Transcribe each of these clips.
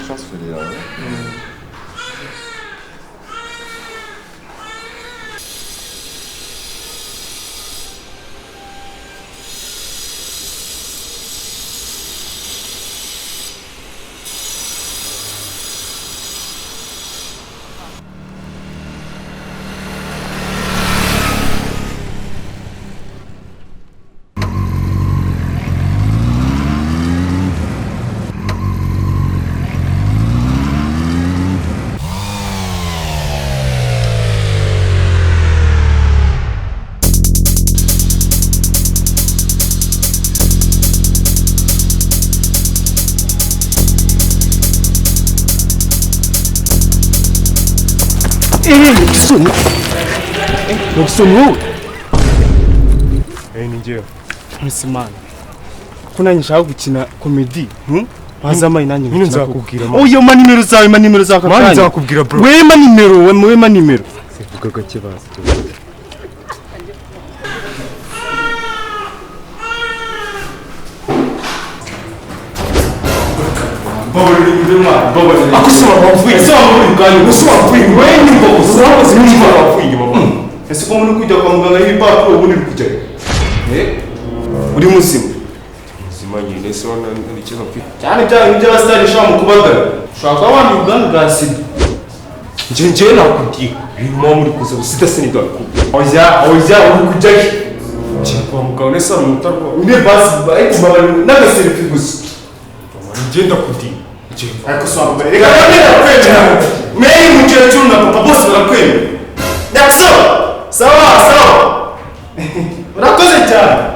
transfer yawe. Nokisoni ninjye Musimana kuna nyishaka gukina comedy bazama inanye nyine nzakubwira oyo manimero zawe mani nzakubwira bro we manimero sivuga gake bazi akusoma bavuye ese ko muri kujya kwa muganga y'ibipapuro ubundi kujya uri muzima nyine se wana n'ikibazo mfite cyane by'abasitari shaka mu kubagara ushaka kuba wambaye ubwandu bwa sida njye nakubwiye birimo muri kuza gusida sinida oya uri kujya kwa muganga nese ari umutarwa une basi kumabara n'agaserifi gusa ngenda kudi ariko swamba reka kwemera meri mukecuru na papa bose barakwemera NYAXO sawa urakoze cyane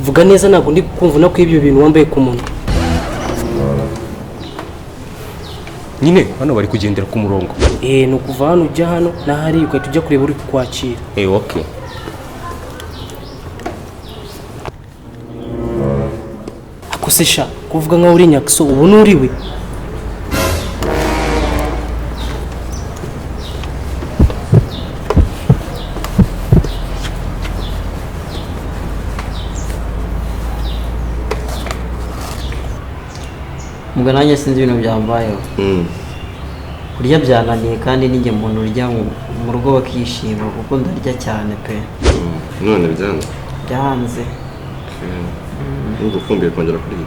vuga neza ntabwo ndi kumva no kw'ibyo bintu wambaye ku munwa nyine hano bari kugendera ku murongo ni ukuva hano ujya hano n'ahari ugahita ujya kureba uri kukwakira okay akose sha kuvuga nkaho uri NYAXO ubu n'uriwe Mbwa nanjye sinzi ibintu byambayeho kurya byananiye kandi ninjye muntu urya mu rugo bakishima kuko ndarya cyane pe none byanze ugukumbuye kongera kurya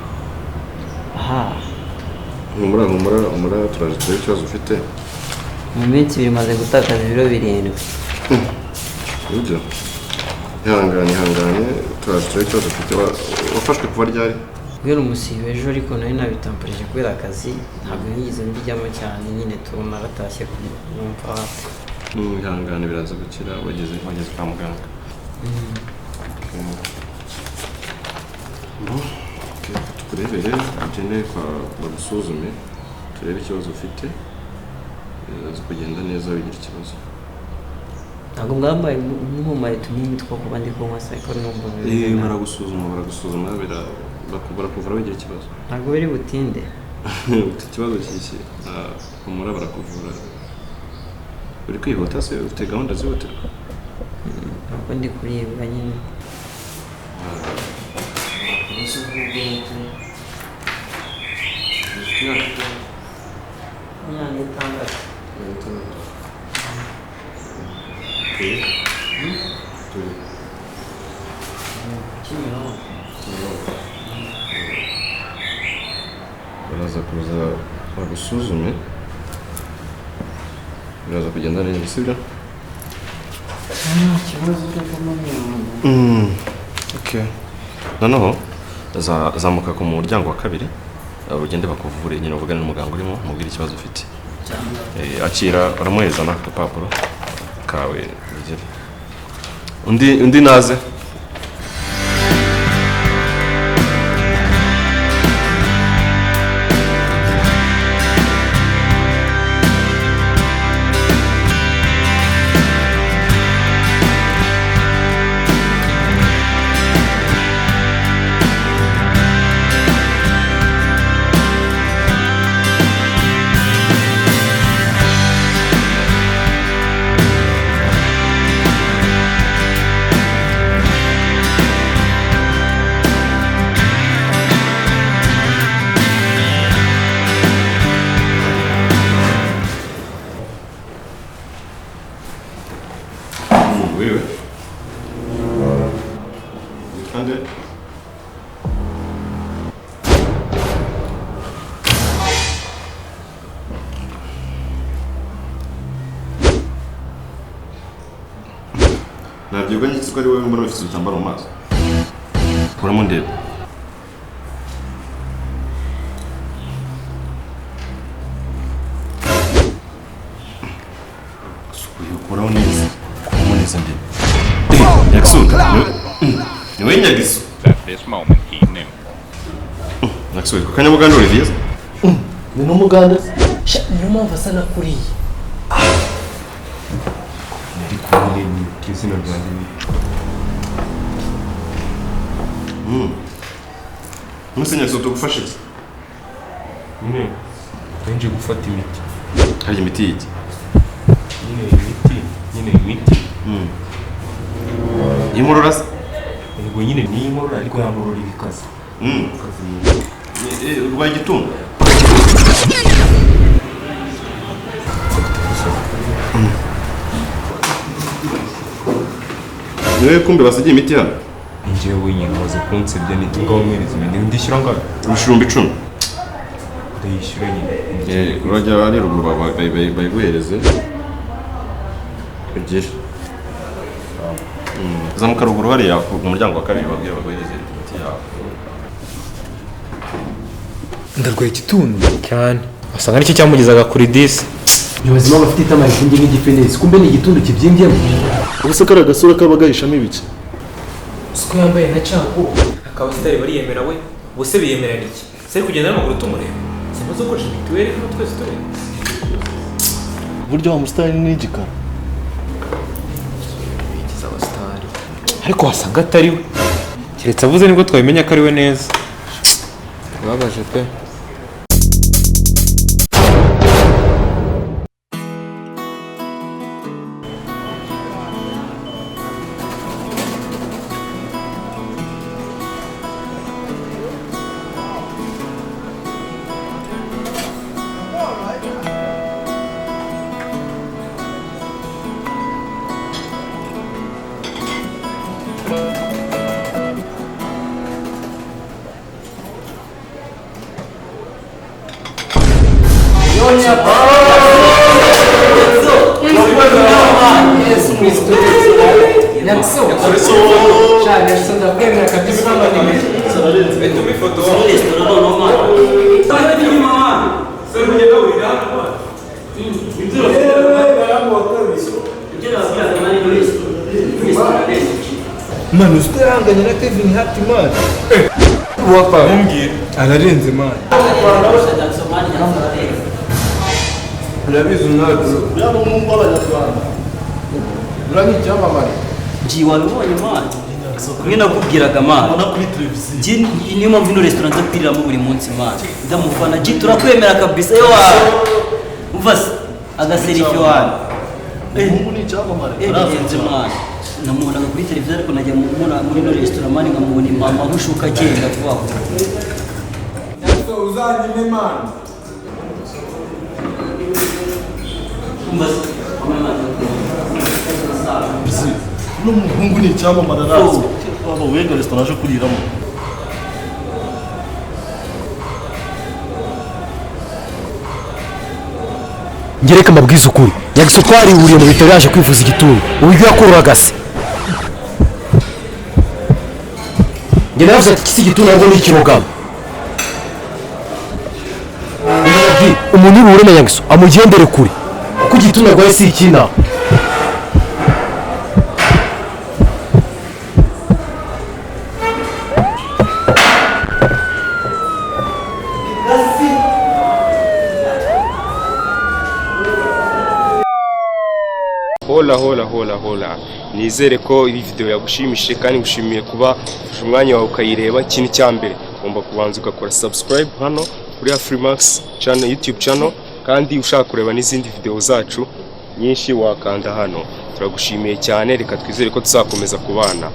humura turaje turebe ikibazo ufite mu minsi bimaze gutakaza ibiro 7 ibyo ihangane turaje turebe ikibazo ufite wafashwe kuva ryari Gwera umusibe ejo ariko nari nabitamparije kubera akazi ntabwo nigeze mbijyamo cyane nyine tubona aratashye kumva ihangane biraza gukira wageze kwa muganga tukurebere ukeneye bagusuzume turebe ikibazo ufite biraza kugenda neza wigira ikibazo ntabwo mwambaye nk'umumare tunini two kuba ndi kunywa ariko numva baragusuzuma barakuvura wigira ikibazo ntabwo biri butinde ufite ikibazo cy'iki umura barakuvura uri kwihuta se ufite gahunda zihutirwa ntabwo ndi kuribwa nyine baraza kuza bagusuzume biraza kugenda neza sibyo ikibazo cyo kumenya okay noneho zamuka ku muryango wa kabiri ugende bakuvure nyine uvugane n'umuganga urimo mubwire ikibazo ufite akira uramuhereza n'akapapuro kawe undi naze wewe ande nabyuka nyitse ko ari wowe mbona ufite utambaro mu maso kuramo ndebe kuramo neza NYAXO niwe NYAXO At this moment he knew. NYAXO ko kanya muganda Olivier ni n'umuganda niyo mpamvu asa na kuriya ndi kumwe n'izina ryanjye Nuse NYAXO tugufashe iki nyine nje gufata imiti hari imiti y'iki nyine imiti inkorora se ubwo nyine ni inkorora ariko yamurora ibikaze urwaye igituntu niwe kumbe basigiye imiti hano njyewe nyine waze kunsebya niti ngaho mwereza imiti ndishyura ngaho ibihumbi 10 ndayishyura nyine urajya ari ruguru bayiguhereze ugire zamuka ruguru hariya mu muryango wa kabiri babwira baguhereze imiti yawe ndarwaye igituntu cyane wasanga aricyo cyamugezaga kuri disi ni ubuzima bafite itamari kungi n'igipfenesi kumbe ni igitundu kibyimbyemo ubuse kari agasura kaba gahishamo ibiki siko yambaye na capo akabasitari bariyemera we bose biyemerera iki se kugenda n'amaguru tumureba simaze gukoresha mituweli hano twese tureba buryo wa musitari n'igikara bigize abasitari ariko wasanga atari we keretse avuze nibwo twabimenya ko ari we neza babaje pe Mano, usted anganya na Kevin Hart man. wapa mumbwire Ararenze man. Urabizi umwadu. Urani icyamamare. Ji wabibonye man kumwe nakubwiraga man ubona kuri televiziyo Ji niyo mpamvu ino restaurant nza kwiriramo buri munsi man ndamufana Ji turakwemera kabisa yo wa umva se agaserifi wana umuhungu ni icyamamare bigenze man namubonaga kuri televiziyo ariko najya muri ino restaurant man nkamubona imama nk'ushuka agenda vuba uzanyime man n'umuhungu ni icyamamare arazi waba wega restaurant aje kuriramo ngereka mabwiza ukuri Nyagiso twarihuriye mu bitaro yaje kwivuza igituntu uburyo yakururaga se njye navuze ati kisi igituntu ahubwo ni ikirogamo umuntu uri na Nyagiso amugendere kure kuko igituntu arwaye si ikina hola nizere ko iyi video yagushimishije kandi ngushimiye kuba ufashe umwanya wawe ukayireba. Ikintu cya mbere ugomba kubanza ugakora subscribe hano kuri Afrimax channel, YouTube channel, kandi ushaka kureba n'izindi video zacu nyinshi wakanda hano. Turagushimiye cyane, reka twizere ko tuzakomeza kubana.